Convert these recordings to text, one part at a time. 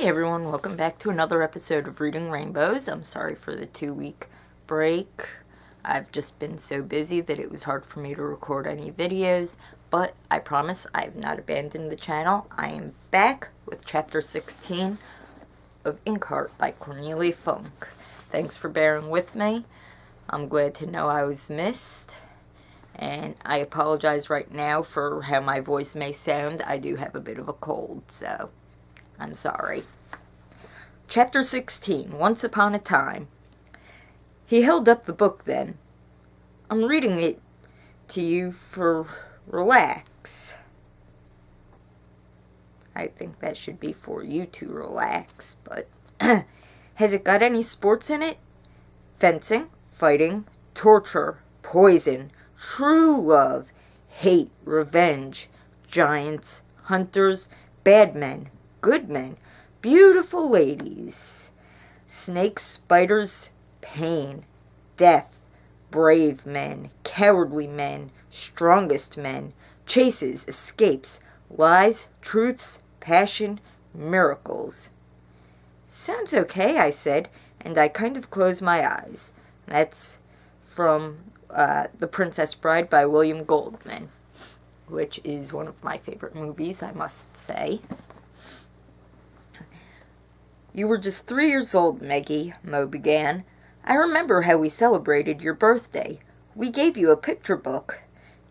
everyone, welcome back to another episode of Reading Rainbows. I'm sorry for the 2-week break. I've just been so busy that it was hard for me to record any videos, but I promise I have not abandoned the channel. I am back with Chapter 16 of Inkheart by Cornelia Funk. Thanks for bearing with me. I'm glad to know I was missed, and I apologize right now for how my voice may sound. I do have a bit of a cold, so I'm sorry. Chapter 16, Once Upon a Time. He held up the book then. I'm reading it to you for relax. I think that should be for you to relax, but has it got any sports in it? Fencing, fighting, torture, poison, true love, hate, revenge, giants, hunters, bad men, good men, beautiful ladies, snakes, spiders, pain, death, brave men, cowardly men, strongest men, chases, escapes, lies, truths, passion, miracles. Sounds okay, I said, and I kind of closed my eyes. That's from The Princess Bride by William Goldman, which is one of my favorite movies, I must say. You were just 3 years old, Meggie, Mo began. I remember how we celebrated your birthday. We gave you a picture book.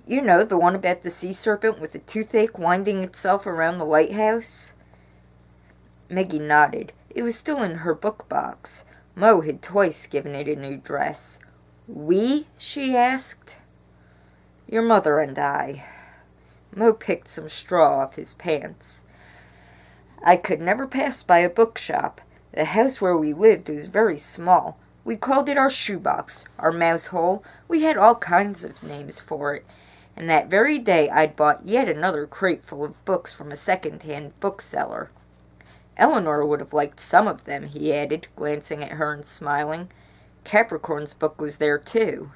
You know, the one about the sea serpent with a toothache winding itself around the lighthouse? Meggie nodded. It was still in her book box. Mo had twice given it a new dress. We? She asked. Your mother and I. Mo picked some straw off his pants. I could never pass by a bookshop. The house where we lived was very small. We called it our shoebox, our mouse hole. We had all kinds of names for it. And that very day I'd bought yet another crate full of books from a second-hand bookseller. Eleanor would have liked some of them, he added, glancing at her and smiling. Capricorn's book was there, too.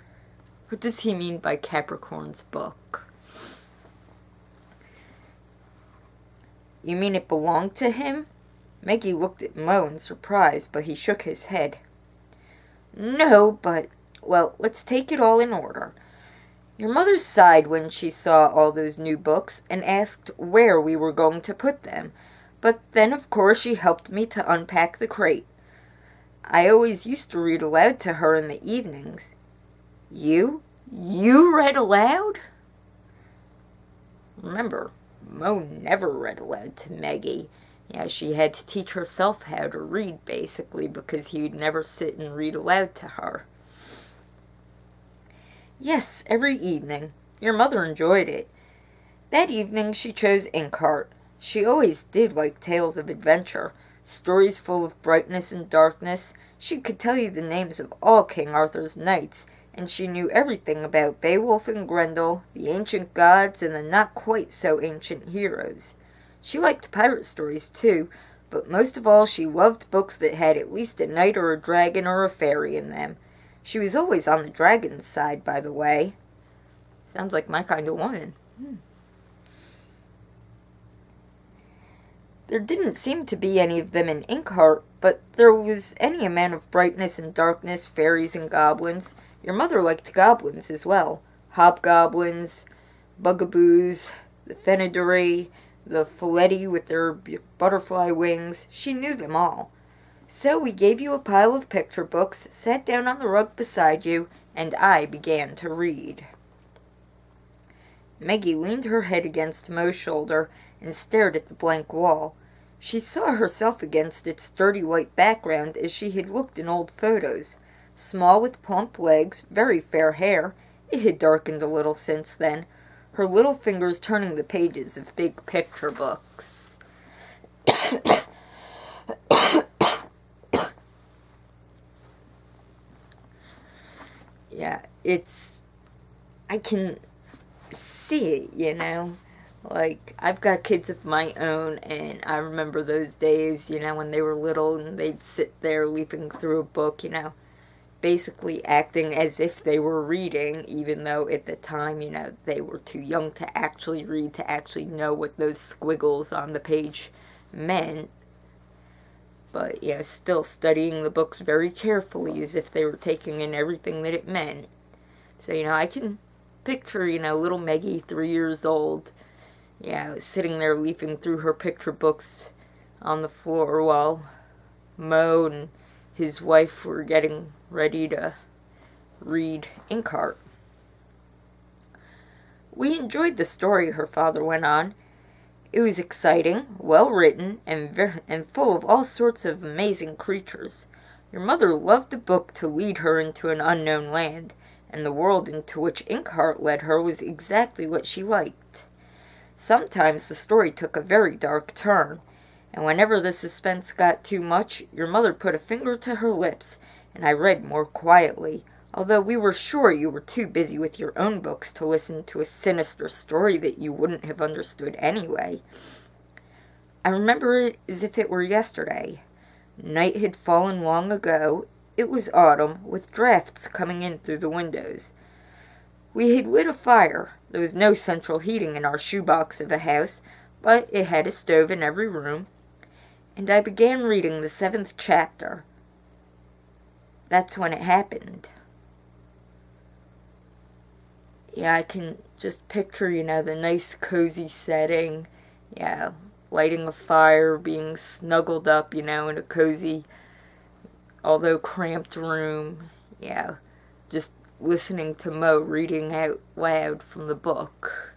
What does he mean by Capricorn's book? You mean it belonged to him? Meggie looked at Mo in surprise, but he shook his head. No, but, well, let's take it all in order. Your mother sighed when she saw all those new books and asked where we were going to put them, but then, of course, she helped me to unpack the crate. I always used to read aloud to her in the evenings. You? You read aloud? Remember, Mo never read aloud to Meggie. Yeah, she had to teach herself how to read, basically, because he would never sit and read aloud to her. Yes, every evening. Your mother enjoyed it. That evening she chose Inkheart. She always did like tales of adventure, stories full of brightness and darkness. She could tell you the names of all King Arthur's knights, and she knew everything about Beowulf and Grendel, the ancient gods, and the not-quite-so-ancient heroes. She liked pirate stories, too, but most of all she loved books that had at least a knight or a dragon or a fairy in them. She was always on the dragon's side, by the way. Sounds like my kind of woman. There didn't seem to be any of them in Inkheart, but there was any amount of brightness and darkness, fairies and goblins. Your mother liked goblins as well. Hobgoblins, bugaboos, the Fenadori, the Folletti with their butterfly wings. She knew them all. So we gave you a pile of picture books, sat down on the rug beside you, and I began to read. Meggie leaned her head against Mo's shoulder and stared at the blank wall. She saw herself against its sturdy white background as she had looked in old photos. Small with plump legs, very fair hair. It had darkened a little since then, her little fingers turning the pages of big picture books. Yeah, I can see it, you know. Like, I've got kids of my own, and I remember those days, you know, when they were little, and they'd sit there leafing through a book, you know, basically acting as if they were reading, even though at the time, you know, they were too young to actually read, to actually know what those squiggles on the page meant. but, still studying the books very carefully as if they were taking in everything that it meant. So, I can picture, little Meggie, 3 years old, sitting there leafing through her picture books on the floor while Mo and his wife were getting ready to read Inkheart. We enjoyed the story, her father went on. It was exciting, well written, and full of all sorts of amazing creatures. Your mother loved the book to lead her into an unknown land, and the world into which Inkheart led her was exactly what she liked. Sometimes the story took a very dark turn, and whenever the suspense got too much, your mother put a finger to her lips, and I read more quietly, although we were sure you were too busy with your own books to listen to a sinister story that you wouldn't have understood anyway. I remember it as if it were yesterday. Night had fallen long ago. It was autumn, with drafts coming in through the windows. We had lit a fire. There was no central heating in our shoebox of a house, but it had a stove in every room, and I began reading the 7th chapter. That's when it happened. I can just picture, the nice cozy setting, lighting a fire, being snuggled up, in a cozy, although cramped room, just listening to Mo reading out loud from the book.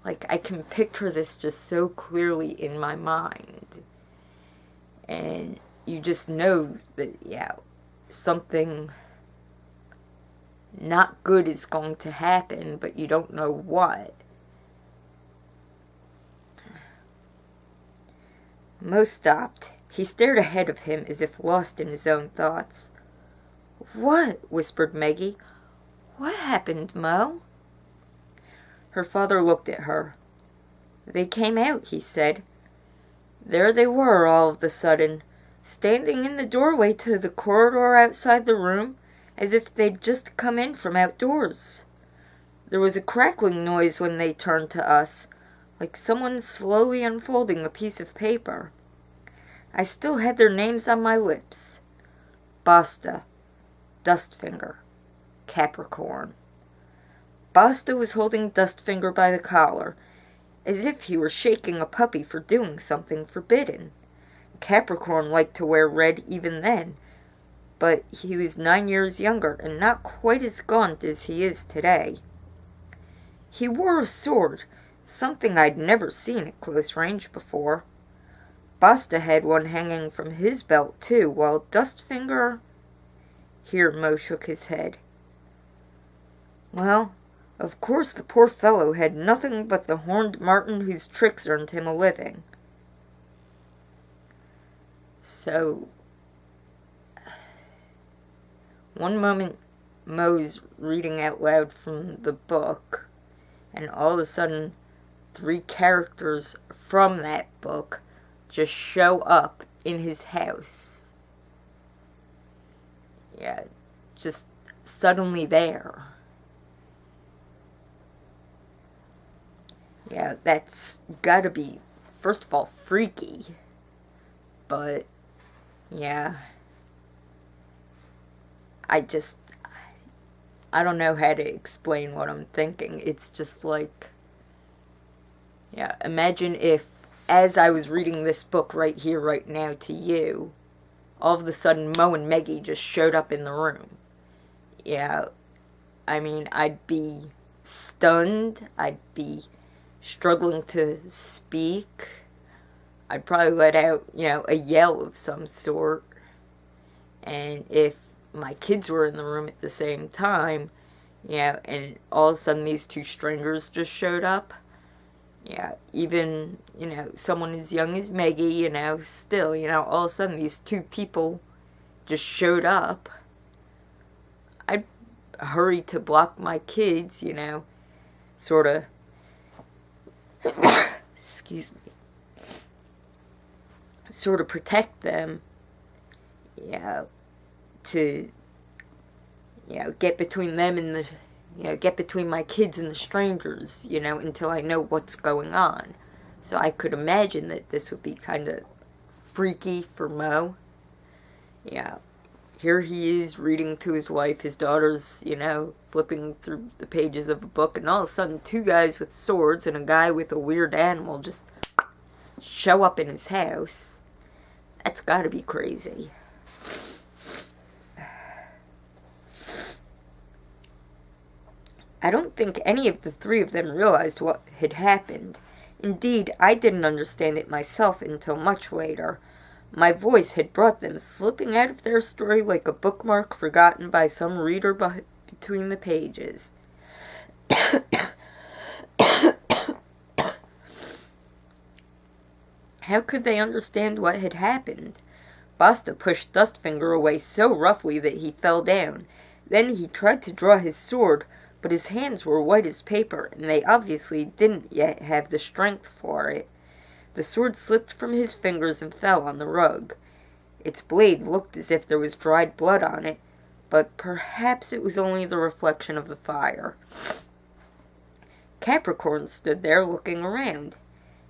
Like, I can picture this just so clearly in my mind. And you just know that, something not good is going to happen, but you don't know what. Mo stopped. He stared ahead of him as if lost in his own thoughts. "What?" whispered Meggie. "What happened, Mo?" Her father looked at her. "They came out," he said. There they were all of a sudden, standing in the doorway to the corridor outside the room, as if they'd just come in from outdoors. There was a crackling noise when they turned to us, like someone slowly unfolding a piece of paper. I still had their names on my lips. Basta, Dustfinger, Capricorn. Basta was holding Dustfinger by the collar, as if he were shaking a puppy for doing something forbidden. Capricorn liked to wear red even then, but he was 9 years younger and not quite as gaunt as he is today. He wore a sword, something I'd never seen at close range before. Basta had one hanging from his belt, too, while Dustfinger... Here Mo shook his head. Well, of course the poor fellow had nothing but the horned marten whose tricks earned him a living. So... One moment, Mo's reading out loud from the book, and all of a sudden, 3 characters from that book just show up in his house. Just suddenly there. That's gotta be, first of all, freaky. But, I don't know how to explain what I'm thinking. It's just like, imagine if, as I was reading this book right here, right now to you, all of a sudden Mo and Meggie just showed up in the room. I mean, I'd be stunned. I'd be struggling to speak. I'd probably let out, a yell of some sort. And if my kids were in the room at the same time, and all of a sudden these 2 strangers just showed up, even, someone as young as Meggie, still, all of a sudden these 2 people just showed up, I'd hurry to block my kids, sort of, excuse me, sort of protect them, to, get between them and get between my kids and the strangers, until I know what's going on. So I could imagine that this would be kind of freaky for Mo. Yeah. Here he is reading to his wife. His daughter's, flipping through the pages of a book. And all of a sudden, two guys with swords and a guy with a weird animal just show up in his house. That's gotta be crazy. I don't think any of the three of them realized what had happened. Indeed, I didn't understand it myself until much later. My voice had brought them slipping out of their story like a bookmark forgotten by some reader between the pages. How could they understand what had happened? Basta pushed Dustfinger away so roughly that he fell down. Then he tried to draw his sword, but his hands were white as paper, and they obviously didn't yet have the strength for it. The sword slipped from his fingers and fell on the rug. Its blade looked as if there was dried blood on it, but perhaps it was only the reflection of the fire. Capricorn stood there looking around.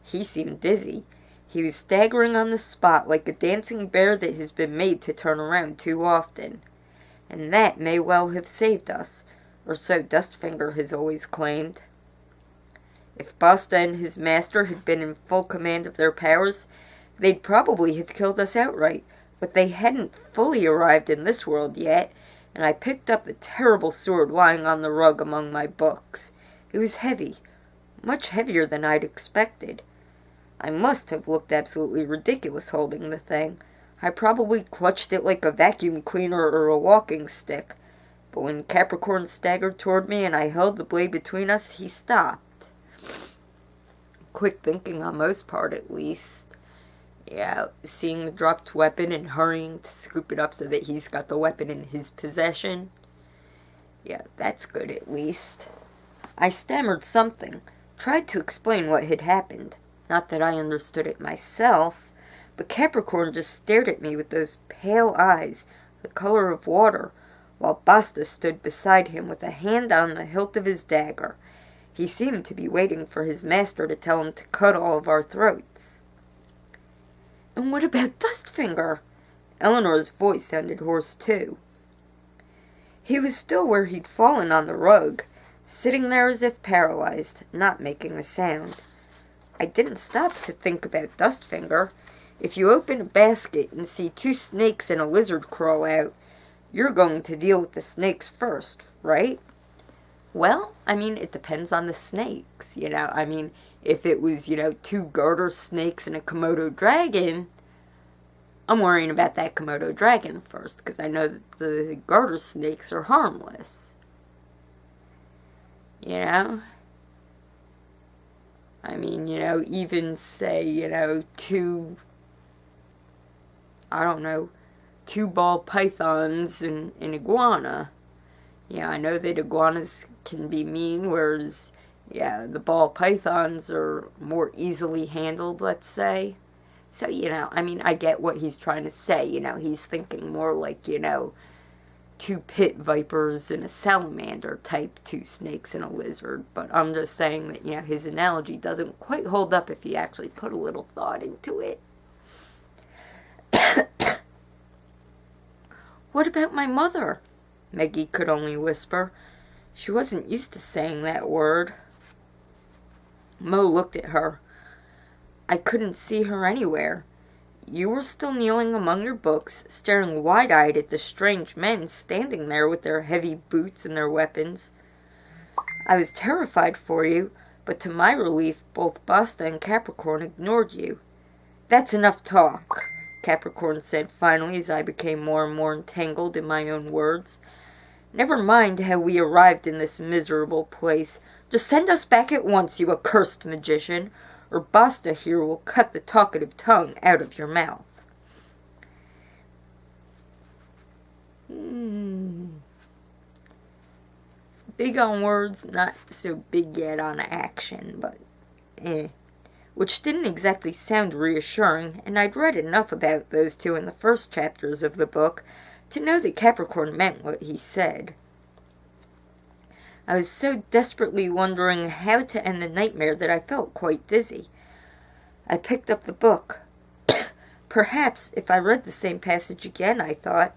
He seemed dizzy. He was staggering on the spot like a dancing bear that has been made to turn around too often. And that may well have saved us, or so Dustfinger has always claimed. If Basta and his master had been in full command of their powers, they'd probably have killed us outright, but they hadn't fully arrived in this world yet, and I picked up the terrible sword lying on the rug among my books. It was heavy, much heavier than I'd expected. I must have looked absolutely ridiculous holding the thing. I probably clutched it like a vacuum cleaner or a walking stick, but when Capricorn staggered toward me and I held the blade between us, he stopped. Quick thinking on Mo's part, at least. Yeah, seeing the dropped weapon and hurrying to scoop it up so that he's got the weapon in his possession. Yeah, that's good at least. I stammered something, tried to explain what had happened. Not that I understood it myself, but Capricorn just stared at me with those pale eyes, the color of water, while Basta stood beside him with a hand on the hilt of his dagger. He seemed to be waiting for his master to tell him to cut all of our throats. And what about Dustfinger? Eleanor's voice sounded hoarse too. He was still where he'd fallen on the rug, sitting there as if paralyzed, not making a sound. I didn't stop to think about Dustfinger. If you open a basket and see two snakes and a lizard crawl out, you're going to deal with the snakes first, right? Well, it depends on the snakes, if it was, two garter snakes and a Komodo dragon, I'm worrying about that Komodo dragon first, because I know that the garter snakes are harmless. Even say, two ball pythons and an iguana. Yeah, I know that iguanas can be mean, whereas, the ball pythons are more easily handled, let's say. So, I get what he's trying to say. He's thinking more like, two pit vipers and a salamander type, two snakes and a lizard. But I'm just saying that, his analogy doesn't quite hold up if you actually put a little thought into it. What about my mother? Meggie could only whisper. She wasn't used to saying that word. Mo looked at her. I couldn't see her anywhere. You were still kneeling among your books, staring wide-eyed at the strange men standing there with their heavy boots and their weapons. I was terrified for you, but to my relief, both Basta and Capricorn ignored you. That's enough talk, Capricorn said finally as I became more and more entangled in my own words. Never mind how we arrived in this miserable place. Just send us back at once, you accursed magician, or Basta here will cut the talkative tongue out of your mouth. Big on words, not so big yet on action, but which didn't exactly sound reassuring, and I'd read enough about those two in the first chapters of the book to know that Capricorn meant what he said. I was so desperately wondering how to end the nightmare that I felt quite dizzy. I picked up the book. Perhaps if I read the same passage again, I thought.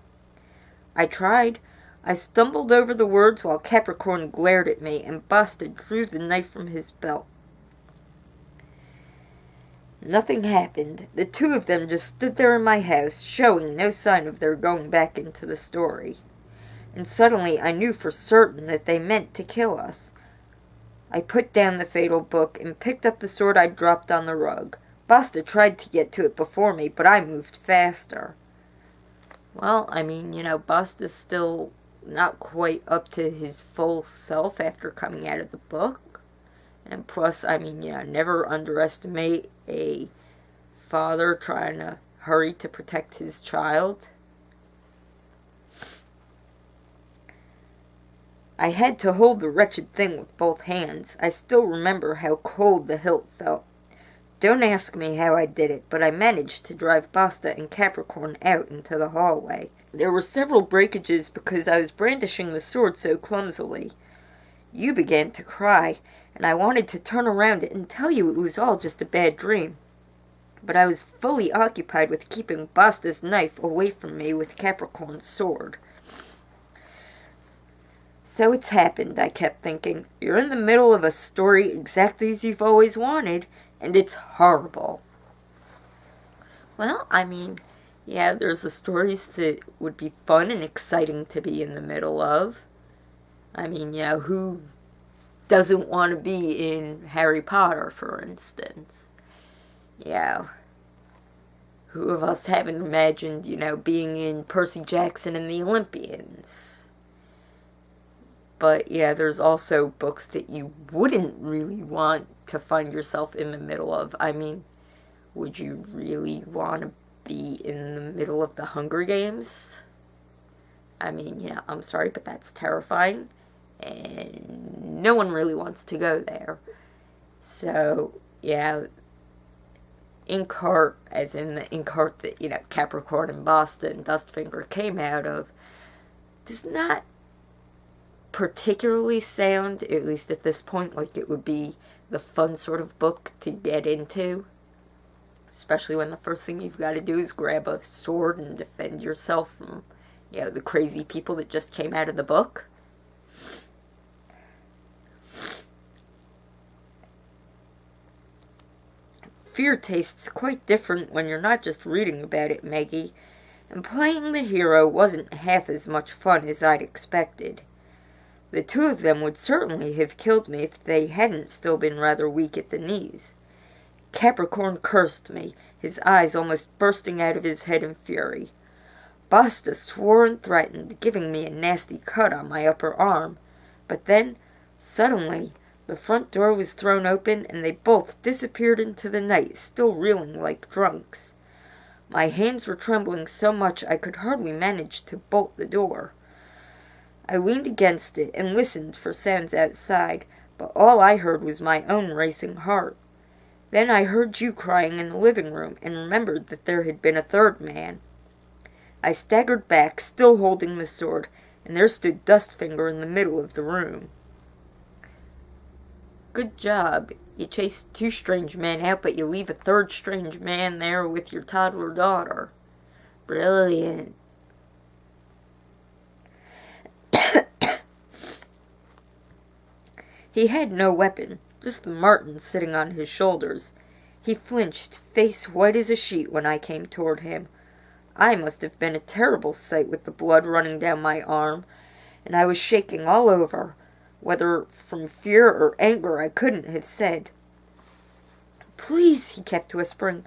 I tried. I stumbled over the words while Capricorn glared at me, and Basta drew the knife from his belt. Nothing happened. The two of them just stood there in my house, showing no sign of their going back into the story. And suddenly I knew for certain that they meant to kill us. I put down the fatal book and picked up the sword I'd dropped on the rug. Basta tried to get to it before me, but I moved faster. Well, Basta's still not quite up to his full self after coming out of the book. And plus, never underestimate a father trying to hurry to protect his child. I had to hold the wretched thing with both hands. I still remember how cold the hilt felt. Don't ask me how I did it, but I managed to drive Basta and Capricorn out into the hallway. There were several breakages because I was brandishing the sword so clumsily. You began to cry, and I wanted to turn around and tell you it was all just a bad dream. But I was fully occupied with keeping Basta's knife away from me with Capricorn's sword. So it's happened, I kept thinking. You're in the middle of a story exactly as you've always wanted, and it's horrible. Well, there's the stories that would be fun and exciting to be in the middle of. Who doesn't want to be in Harry Potter, for instance? Who of us haven't imagined, being in Percy Jackson and the Olympians? But, there's also books that you wouldn't really want to find yourself in the middle of. Would you really want to be in the middle of the Hunger Games? I'm sorry, but that's terrifying. And no one really wants to go there. So, Inkheart, as in the Inkheart that, Capricorn and Basta and Dustfinger came out of, does not particularly sound, at least at this point, like it would be the fun sort of book to get into. Especially when the first thing you've got to do is grab a sword and defend yourself from, the crazy people that just came out of the book. Fear tastes quite different when you're not just reading about it, Meggie, and playing the hero wasn't half as much fun as I'd expected. The two of them would certainly have killed me if they hadn't still been rather weak at the knees. Capricorn cursed me, his eyes almost bursting out of his head in fury. Basta swore and threatened, giving me a nasty cut on my upper arm. But then, suddenly, the front door was thrown open and they both disappeared into the night, still reeling like drunks. My hands were trembling so much I could hardly manage to bolt the door. I leaned against it and listened for sounds outside, but all I heard was my own racing heart. Then I heard you crying in the living room and remembered that there had been a third man. I staggered back, still holding the sword, and there stood Dustfinger in the middle of the room. Good job. You chased two strange men out, but you leave a third strange man there with your toddler daughter. Brilliant. He had no weapon, just the marten sitting on his shoulders. He flinched, face white as a sheet, when I came toward him. I must have been a terrible sight with the blood running down my arm, and I was shaking all over. Whether from fear or anger I couldn't have said. "Please," he kept whispering,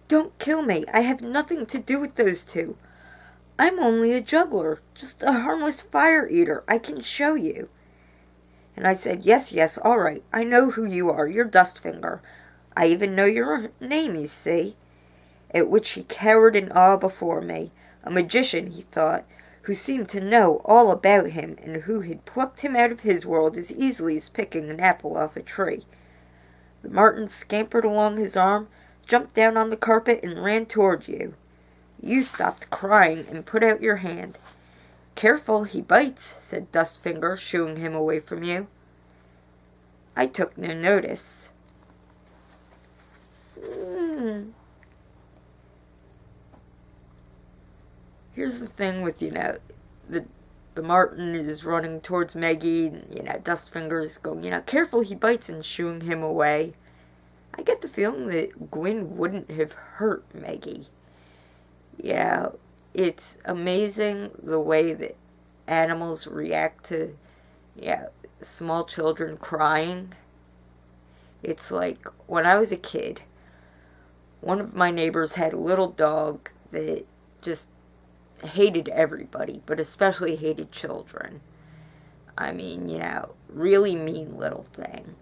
"don't kill me. I have nothing to do with those two. I'm only a juggler, just a harmless fire-eater. I can show you." And I said, yes, all right. I know who you are. You're Dustfinger. I even know your name, you see." At which he cowered in awe before me. A magician, he thought, who seemed to know all about him, and who had plucked him out of his world as easily as picking an apple off a tree. The marten scampered along his arm, jumped down on the carpet, and ran toward you. You stopped crying and put out your hand. "Careful, he bites," said Dustfinger, shooing him away from you. I took no notice. here's the thing with, the Martin is running towards Meggie, and, Dustfinger is going, careful, he bites, and shooing him away. I get the feeling that Gwyn wouldn't have hurt Meggie. Yeah, it's amazing the way that animals react to, small children crying. It's like, when I was a kid, one of my neighbors had a little dog that just hated everybody, but especially hated children. I mean, really mean little thing.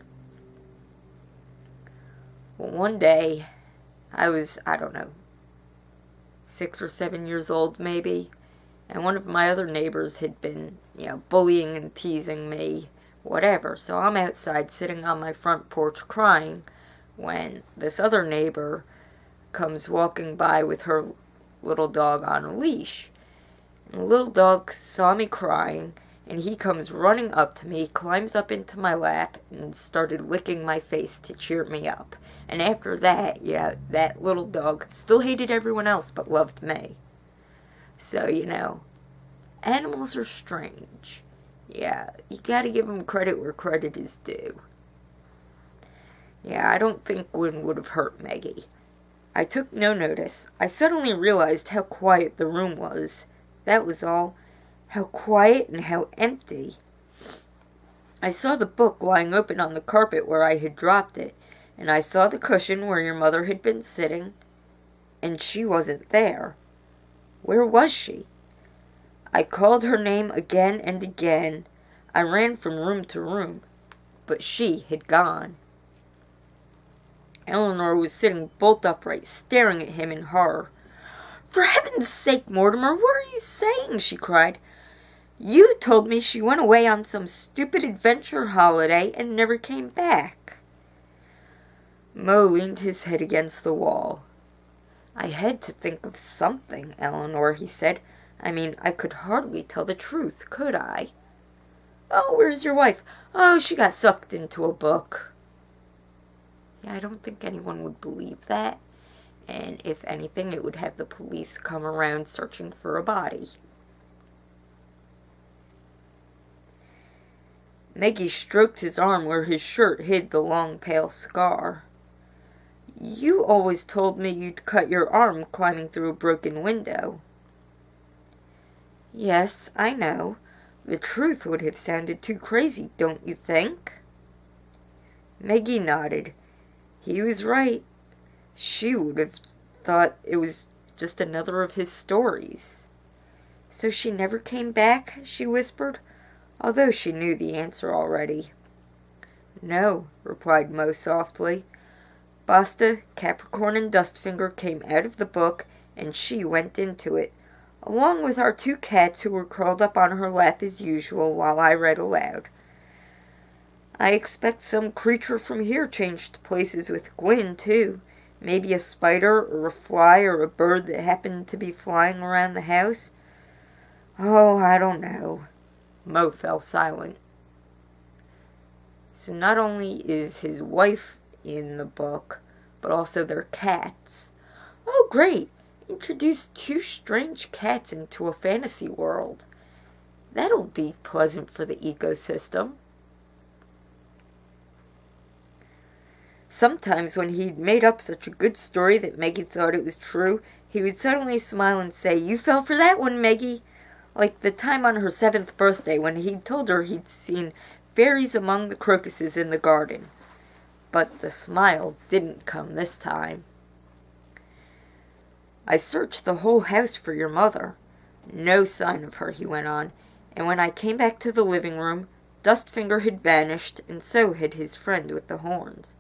Well, one day, I was, 6 or 7 years old maybe, and one of my other neighbors had been, bullying and teasing me, whatever. So I'm outside sitting on my front porch crying when this other neighbor comes walking by with her little dog on a leash. And the little dog saw me crying, and he comes running up to me, climbs up into my lap, and started licking my face to cheer me up. And after that, that little dog still hated everyone else but loved me. So, animals are strange. Yeah, you gotta give them credit where credit is due. Yeah, I don't think Gwyn would have hurt Meggie. I took no notice. I suddenly realized how quiet the room was. That was all. How quiet and how empty. I saw the book lying open on the carpet where I had dropped it, and I saw the cushion where your mother had been sitting, and she wasn't there. Where was she? I called her name again and again. I ran from room to room, but she had gone. Eleanor was sitting bolt upright, staring at him in horror. "For heaven's sake, Mortimer, what are you saying?" she cried. "You told me she went away on some stupid adventure holiday and never came back." Mo leaned his head against the wall. "I had to think of something, Eleanor," he said. "I mean, I could hardly tell the truth, could I?" "Oh, where's your wife?" "Oh, she got sucked into a book." Yeah, I don't think anyone would believe that. And if anything, it would have the police come around searching for a body. Meggie stroked his arm where his shirt hid the long pale scar. "You always told me you'd cut your arm climbing through a broken window." "Yes, I know. The truth would have sounded too crazy, don't you think?" Meggie nodded. He was right. She would have thought it was just another of his stories. "So she never came back?" she whispered, although she knew the answer already. "No," replied Mo softly. "Basta, Capricorn, and Dustfinger came out of the book, and she went into it, along with our 2 cats who were curled up on her lap as usual while I read aloud. I expect some creature from here changed places with Gwyn, too. Maybe a spider, or a fly, or a bird that happened to be flying around the house. Oh, I don't know." Mo fell silent. So not only is his wife in the book, but also their cats. Oh, great! Introduce 2 strange cats into a fantasy world. That'll be pleasant for the ecosystem. Sometimes when he'd made up such a good story that Meggie thought it was true, he would suddenly smile and say, "You fell for that one, Meggie." Like the time on her 7th birthday when he'd told her he'd seen fairies among the crocuses in the garden. But the smile didn't come this time. "I searched the whole house for your mother. No sign of her," he went on, "and when I came back to the living room, Dustfinger had vanished, and so had his friend with the horns.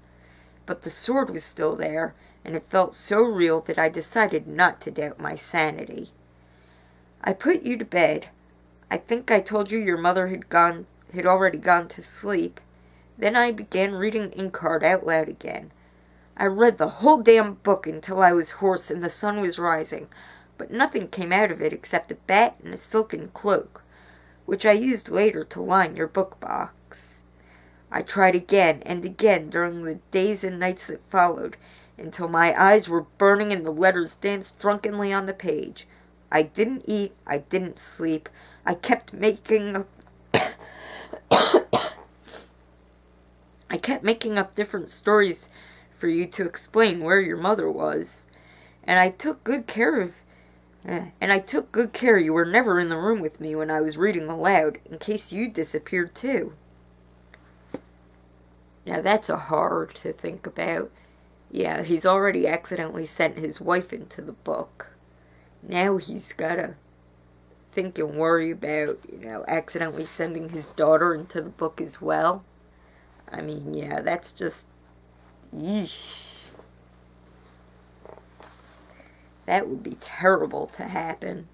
But the sword was still there, and it felt so real that I decided not to doubt my sanity. I put you to bed. I think I told you your mother had already gone to sleep. Then I began reading Inkheart out loud again. I read the whole damn book until I was hoarse and the sun was rising, but nothing came out of it except a bat and a silken cloak, which I used later to line your book box. I tried again and again during the days and nights that followed, until my eyes were burning and the letters danced drunkenly on the page, I didn't eat, I didn't sleep. I kept making up I kept making up different stories for you to explain where your mother was. And I took good care of you were never in the room with me when I was reading aloud, in case you disappeared too. Now that's a horror to think about. Yeah, he's already accidentally sent his wife into the book. Now he's gotta think and worry about, accidentally sending his daughter into the book as well. I mean, yeah, that's just... yeesh. That would be terrible to happen.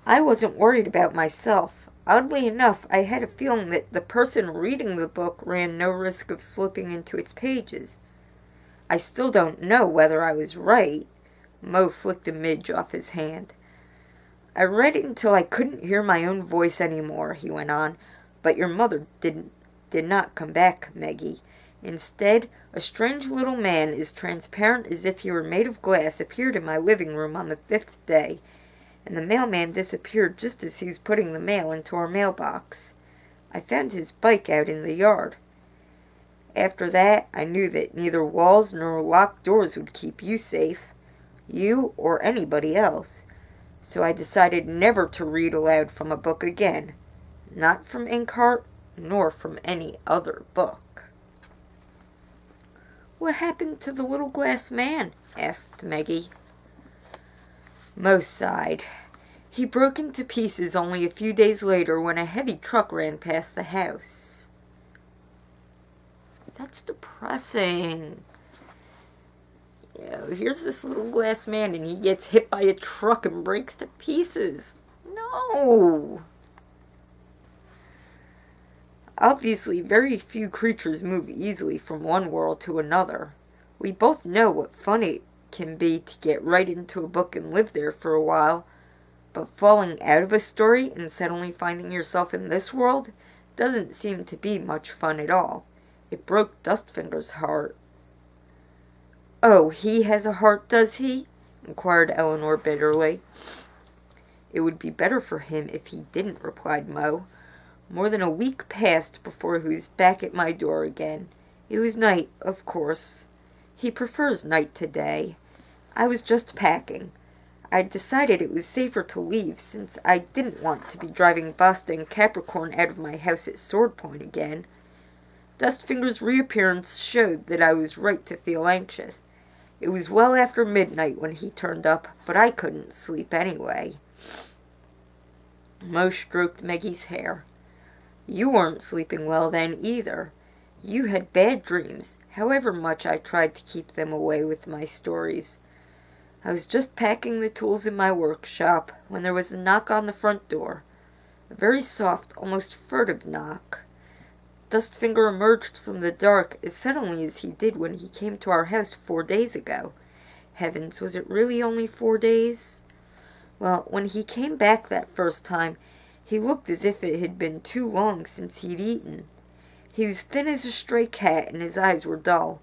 I wasn't worried about myself. Oddly enough, I had a feeling that the person reading the book ran no risk of slipping into its pages. I still don't know whether I was right. Mo flicked a midge off his hand. I read it until I couldn't hear my own voice anymore, he went on, but your mother did not come back, Meggie. Instead, a strange little man, as transparent as if he were made of glass, appeared in my living room on the 5th day, and the mailman disappeared just as he was putting the mail into our mailbox. I found his bike out in the yard. After that, I knew that neither walls nor locked doors would keep you safe, you or anybody else. So I decided never to read aloud from a book again, not from Inkheart, nor from any other book. What happened to the little glass man? Asked Meggie. Mo sighed. He broke into pieces only a few days later when a heavy truck ran past the house. That's depressing. Here's this little glass man and he gets hit by a truck and breaks to pieces. No! Obviously, very few creatures move easily from one world to another. We both know what fun it can be to get right into a book and live there for a while, but falling out of a story and suddenly finding yourself in this world doesn't seem to be much fun at all. It broke Dustfinger's heart. Oh, he has a heart, does he? Inquired Eleanor bitterly. It would be better for him if he didn't, replied Mo. More than a week passed before he was back at my door again. It was night, of course. He prefers night to day. I was just packing. I decided it was safer to leave since I didn't want to be driving Basta and Capricorn out of my house at Sword Point again. Dustfinger's reappearance showed that I was right to feel anxious. It was well after midnight when he turned up, but I couldn't sleep anyway. Mo stroked Meggie's hair. You weren't sleeping well then either. You had bad dreams, however much I tried to keep them away with my stories. I was just packing the tools in my workshop when there was a knock on the front door. A very soft, almost furtive knock. Dustfinger emerged from the dark as suddenly as he did when he came to our house 4 days ago. Heavens, was it really only 4 days? Well, when he came back that first time, he looked as if it had been too long since he'd eaten. He was thin as a stray cat, and his eyes were dull.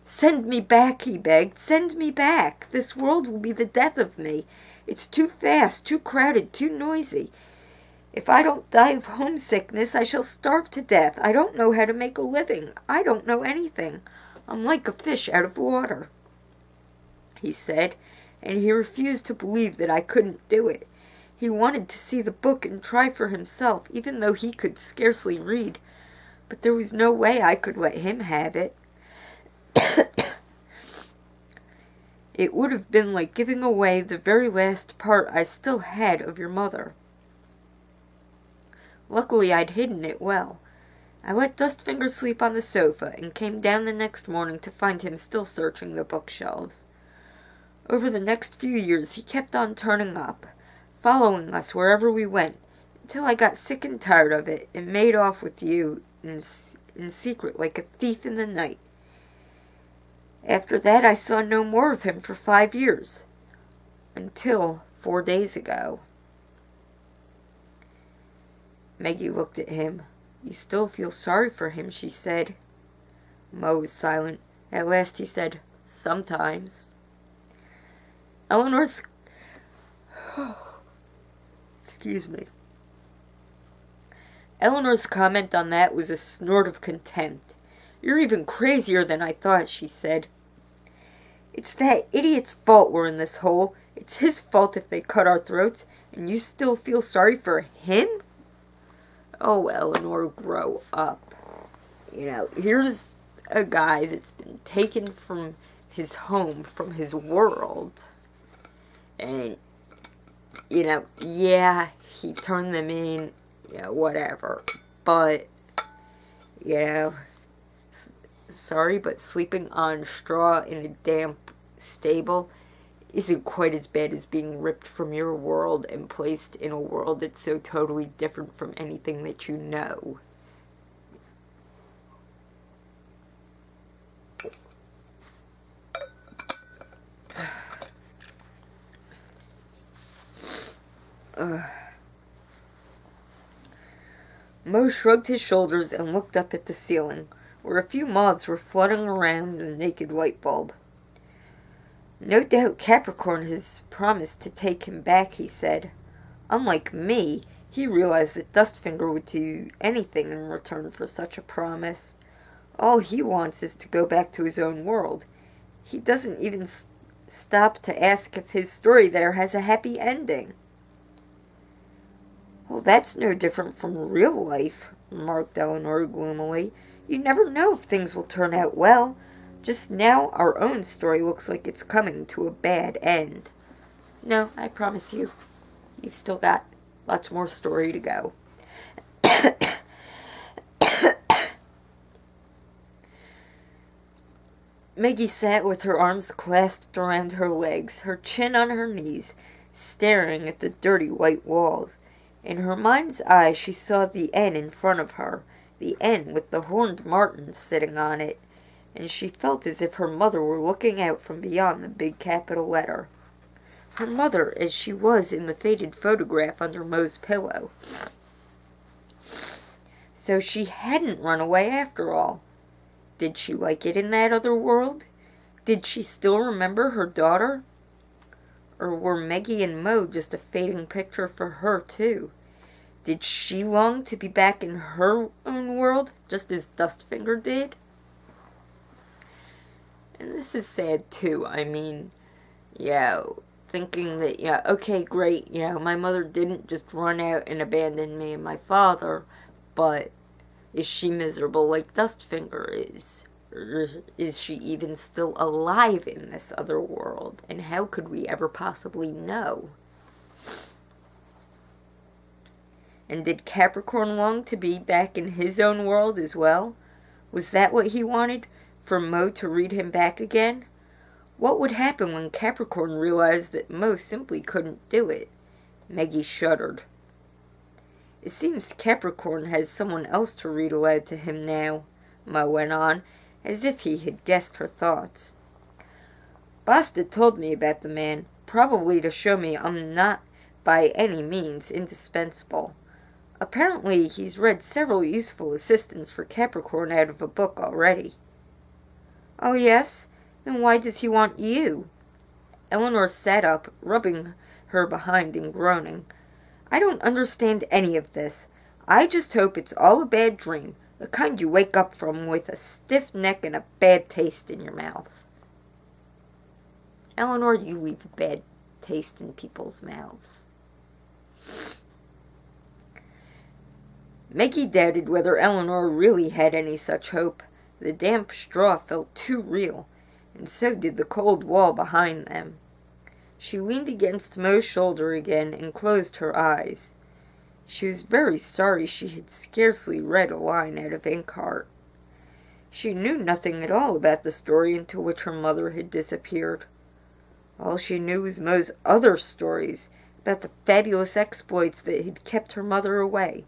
Send me back, he begged. Send me back. This world will be the death of me. It's too fast, too crowded, too noisy. If I don't die of homesickness, I shall starve to death. I don't know how to make a living. I don't know anything. I'm like a fish out of water, he said, and he refused to believe that I couldn't do it. He wanted to see the book and try for himself, even though he could scarcely read. But there was no way I could let him have it. It would have been like giving away the very last part I still had of your mother. Luckily, I'd hidden it well. I let Dustfinger sleep on the sofa and came down the next morning to find him still searching the bookshelves. Over the next few years, he kept on turning up, following us wherever we went, until I got sick and tired of it and made off with you in secret like a thief in the night. After that, I saw no more of him for 5 years, until 4 days ago. Meggie looked at him. You still feel sorry for him, she said. Mo was silent. At last he said, "Sometimes." Eleanor's... Excuse me. Eleanor's comment on that was a snort of contempt. "You're even crazier than I thought," she said. "It's that idiot's fault we're in this hole. It's his fault if they cut our throats, and you still feel sorry for him?" Oh, Eleanor, grow up. Here's a guy that's been taken from his home, from his world. And, yeah, he turned them in, whatever. But, sorry, but sleeping on straw in a damp stable isn't quite as bad as being ripped from your world and placed in a world that's so totally different from anything that you know. Mo shrugged his shoulders and looked up at the ceiling, where a few moths were fluttering around the naked light bulb. "No doubt Capricorn has promised to take him back," he said. "Unlike me, he realized that Dustfinger would do anything in return for such a promise. All he wants is to go back to his own world. He doesn't even stop to ask if his story there has a happy ending." "Well, that's no different from real life," remarked Eleanor gloomily. "You never know if things will turn out well. Just now, our own story looks like it's coming to a bad end. No, I promise you, you've still got lots more story to go." Meggie sat with her arms clasped around her legs, her chin on her knees, staring at the dirty white walls. In her mind's eye she saw the N in front of her, the N with the horned marten sitting on it, and she felt as if her mother were looking out from beyond the big capital letter. Her mother, as she was in the faded photograph under Mo's pillow. So she hadn't run away after all. Did she like it in that other world? Did she still remember her daughter? Or were Meggie and Mo just a fading picture for her, too? Did she long to be back in her own world, just as Dustfinger did? And this is sad, too. I mean, thinking that, okay, great, my mother didn't just run out and abandon me and my father, but is she miserable like Dustfinger is? Or is she even still alive in this other world? And how could we ever possibly know? And did Capricorn long to be back in his own world as well? Was that what he wanted? For Mo to read him back again? What would happen when Capricorn realized that Mo simply couldn't do it? Meggie shuddered. "It seems Capricorn has someone else to read aloud to him now," Mo went on, as if he had guessed her thoughts. "Basta told me about the man, probably to show me I'm not by any means indispensable. Apparently he's read several useful assistants for Capricorn out of a book already." "Oh, yes? Then why does he want you?" Eleanor sat up, rubbing her behind and groaning. "I don't understand any of this. I just hope it's all a bad dream, the kind you wake up from with a stiff neck and a bad taste in your mouth." Eleanor, you leave a bad taste in people's mouths. Meggie doubted whether Eleanor really had any such hope. The damp straw felt too real, and so did the cold wall behind them. She leaned against Mo's shoulder again and closed her eyes. She was very sorry she had scarcely read a line out of Inkheart. She knew nothing at all about the story into which her mother had disappeared. All she knew was Mo's other stories about the fabulous exploits that had kept her mother away,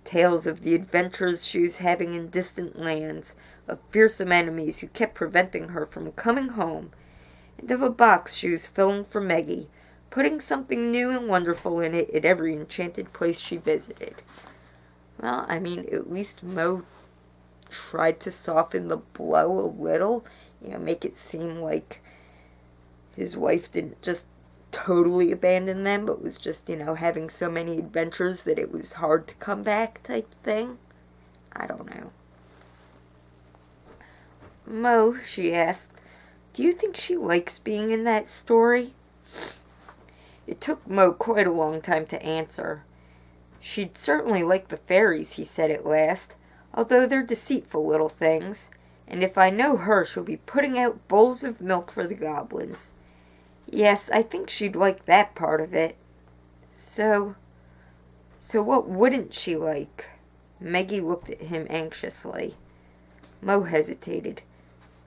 tales of the adventures she was having in distant lands, of fearsome enemies who kept preventing her from coming home, and of a box she was filling for Meggie, putting something new and wonderful in it at every enchanted place she visited. Well, at least Mo tried to soften the blow a little. make it seem like his wife didn't just totally abandon them, but was just, having so many adventures that it was hard to come back type thing. I don't know. Mo, she asked, do you think she likes being in that story? It took Mo quite a long time to answer. She'd certainly like the fairies, he said at last, although they're deceitful little things, and if I know her, she'll be putting out bowls of milk for the goblins. Yes, I think she'd like that part of it. So what wouldn't she like? Meggie looked at him anxiously. Mo hesitated.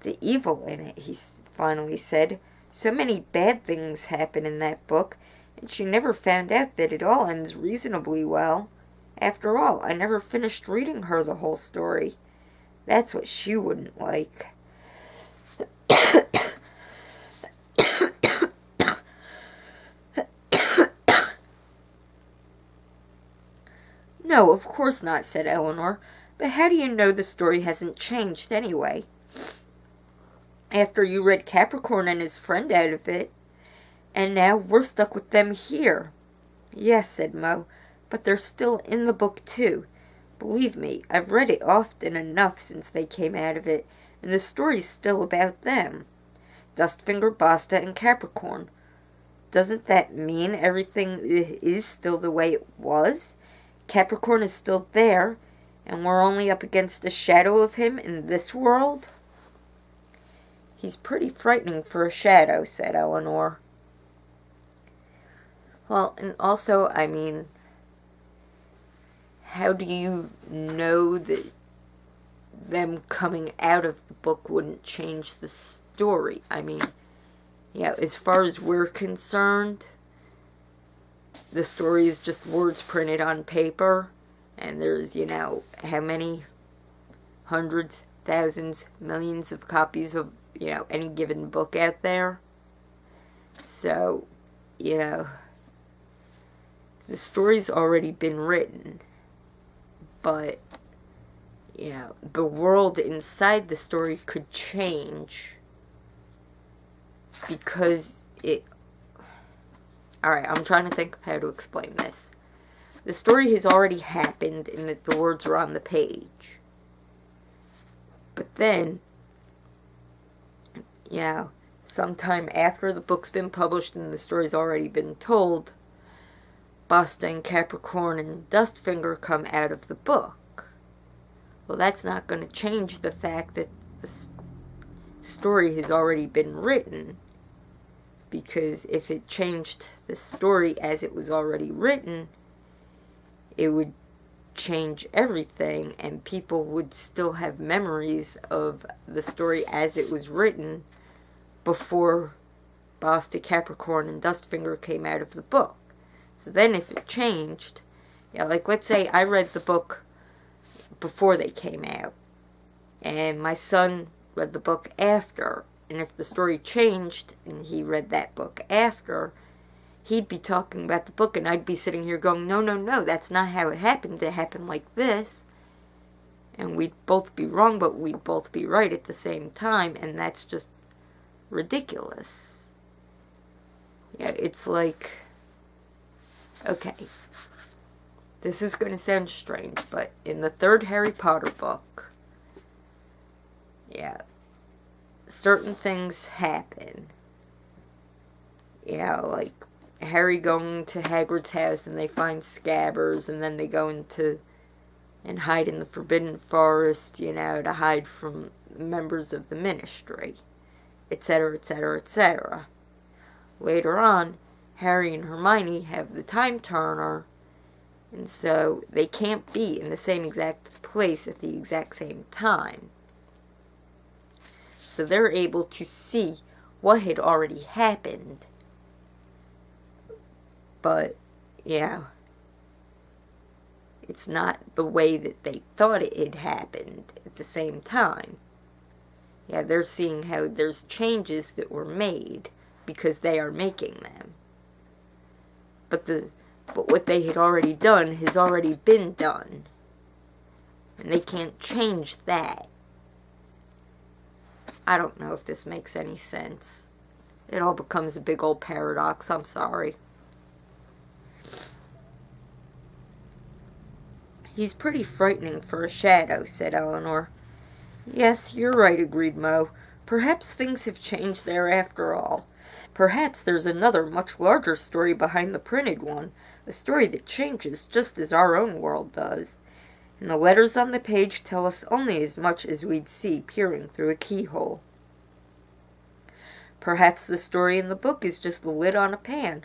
The evil in it, he finally said. So many bad things happen in that book, and she never found out that it all ends reasonably well. After all, I never finished reading her the whole story. That's what she wouldn't like. No, of course not, said Eleanor. But how do you know the story hasn't changed anyway? After you read Capricorn and his friend out of it, and now we're stuck with them here. Yes, said Mo, but they're still in the book too. Believe me, I've read it often enough since they came out of it, and the story's still about them. Dustfinger, Basta, and Capricorn. Doesn't that mean everything is still the way it was? Capricorn is still there, and we're only up against a shadow of him in this world? He's pretty frightening for a shadow, said Eleanor. Well, and also, I mean, how do you know that them coming out of the book wouldn't change the story? I mean, as far as we're concerned, the story is just words printed on paper, and there's, how many hundreds, thousands, millions of copies of, any given book out there. So, the story's already been written, but, the world inside the story could change because it... Alright, I'm trying to think of how to explain this. The story has already happened in that the words are on the page. But then, sometime after the book's been published and the story's already been told, Basta and Capricorn and Dustfinger come out of the book. Well, that's not going to change the fact that the story has already been written, because if it changed the story as it was already written, it would change everything, and people would still have memories of the story as it was written before Basta, Capricorn, and Dustfinger came out of the book. So then if it changed, let's say I read the book before they came out, and my son read the book after, and if the story changed and he read that book after, he'd be talking about the book, and I'd be sitting here going, no, that's not how it happened. It happened like this. And we'd both be wrong, but we'd both be right at the same time, and that's just ridiculous. It's like, okay, this is going to sound strange, but in the third Harry Potter book, certain things happen. Like Harry going to Hagrid's house and they find Scabbers, and then they go into and hide in the Forbidden Forest, to hide from members of the Ministry, etc., etc., etc. Later on, Harry and Hermione have the Time Turner, and so they can't be in the same exact place at the exact same time. So they're able to see what had already happened. But, it's not the way that they thought it had happened at the same time. They're seeing how there's changes that were made because they are making them. But what they had already done has already been done. And they can't change that. I don't know if this makes any sense. It all becomes a big old paradox. I'm sorry. He's pretty frightening for a shadow, said Eleanor. Yes, you're right, agreed Mo. Perhaps things have changed there after all. Perhaps there's another, much larger story behind the printed one, a story that changes just as our own world does. And the letters on the page tell us only as much as we'd see peering through a keyhole. Perhaps the story in the book is just the lid on a pan.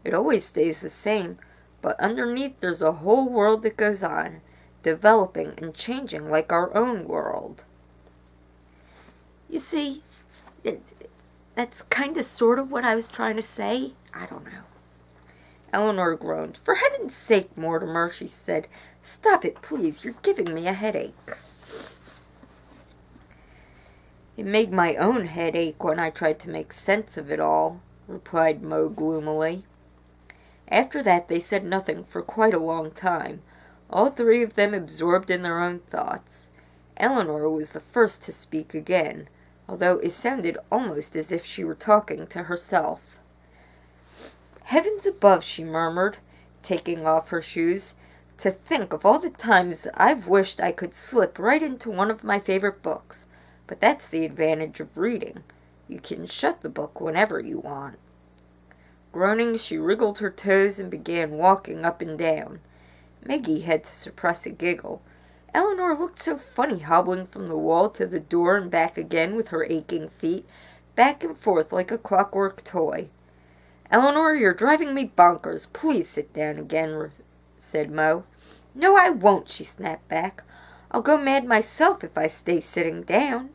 It always stays the same, but underneath there's a whole world that goes on, developing and changing like our own world. You see, that's kind of sort of what I was trying to say. I don't know. Eleanor groaned. For heaven's sake, Mortimer, she said. Stop it, please. You're giving me a headache. It made my own head ache when I tried to make sense of it all, replied Mo gloomily. After that they said nothing for quite a long time, all three of them absorbed in their own thoughts. Eleanor was the first to speak again, although it sounded almost as if she were talking to herself. Heavens above, she murmured, taking off her shoes. To think of all the times I've wished I could slip right into one of my favorite books. But that's the advantage of reading. You can shut the book whenever you want. Groaning, she wriggled her toes and began walking up and down. Meggie had to suppress a giggle. Eleanor looked so funny hobbling from the wall to the door and back again with her aching feet, back and forth like a clockwork toy. Eleanor, you're driving me bonkers. Please sit down again, said Mo. No, I won't, she snapped back. I'll go mad myself if I stay sitting down.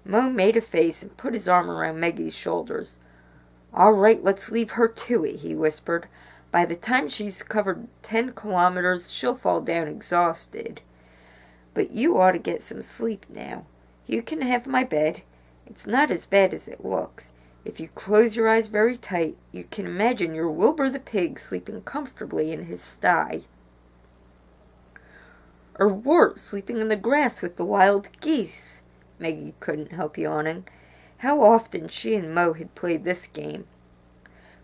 Mo made a face and put his arm around Meggie's shoulders. All right, let's leave her to it, he whispered. By the time she's covered 10 kilometers, she'll fall down exhausted. But you ought to get some sleep now. You can have my bed. It's not as bad as it looks. If you close your eyes very tight, you can imagine your Wilbur the pig sleeping comfortably in his sty. Or Wart sleeping in the grass with the wild geese. Meggie couldn't help yawning. How often she and Mo had played this game.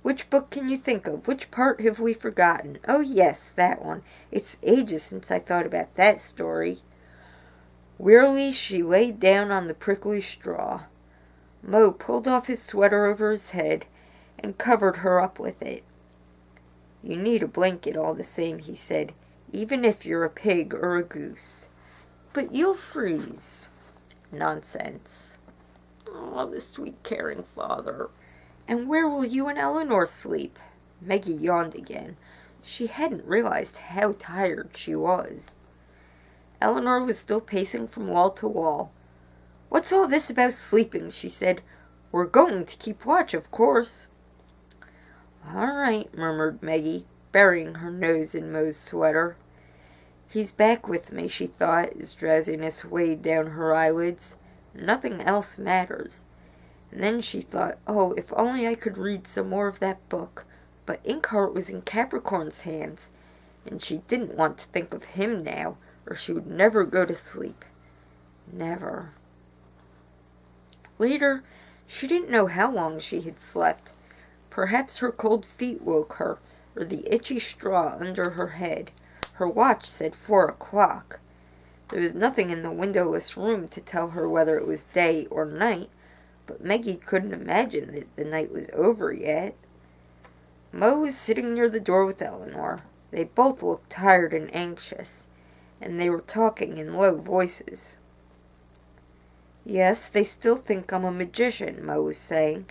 Which book can you think of? Which part have we forgotten? Oh, yes, that one. It's ages since I thought about that story. Wearily, she laid down on the prickly straw. Mo pulled off his sweater over his head and covered her up with it. You need a blanket all the same, he said, even if you're a pig or a goose. But you'll freeze. Nonsense. Oh, the sweet, caring father. And where will you and Eleanor sleep? Meggie yawned again. She hadn't realized how tired she was. Eleanor was still pacing from wall to wall. What's all this about sleeping? She said. We're going to keep watch, of course. All right, murmured Meggie, burying her nose in Mo's sweater. He's back with me, she thought, as drowsiness weighed down her eyelids. Nothing else matters. And then she thought, oh, if only I could read some more of that book. But Inkheart was in Capricorn's hands, and she didn't want to think of him now, or she would never go to sleep. Never. Later, she didn't know how long she had slept. Perhaps her cold feet woke her, or the itchy straw under her head. Her watch said 4 o'clock. There was nothing in the windowless room to tell her whether it was day or night, but Meggie couldn't imagine that the night was over yet. Mo was sitting near the door with Eleanor. They both looked tired and anxious, and they were talking in low voices. Yes, they still think I'm a magician, Mo was saying.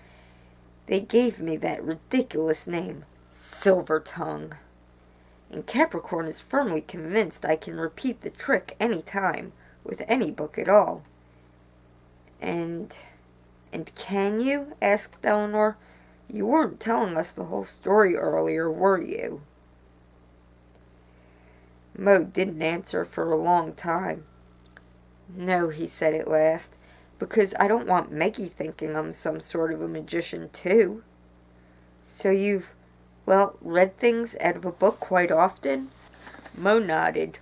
They gave me that ridiculous name, Silvertongue. And Capricorn is firmly convinced I can repeat the trick any time, with any book at all. And can you? Asked Eleanor. You weren't telling us the whole story earlier, were you? Mo didn't answer for a long time. No, he said at last, because I don't want Meggie thinking I'm some sort of a magician, too. So you've, read things out of a book quite often? Mo nodded.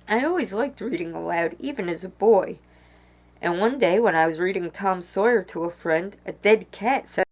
I always liked reading aloud, even as a boy. And one day when I was reading Tom Sawyer to a friend, a dead cat said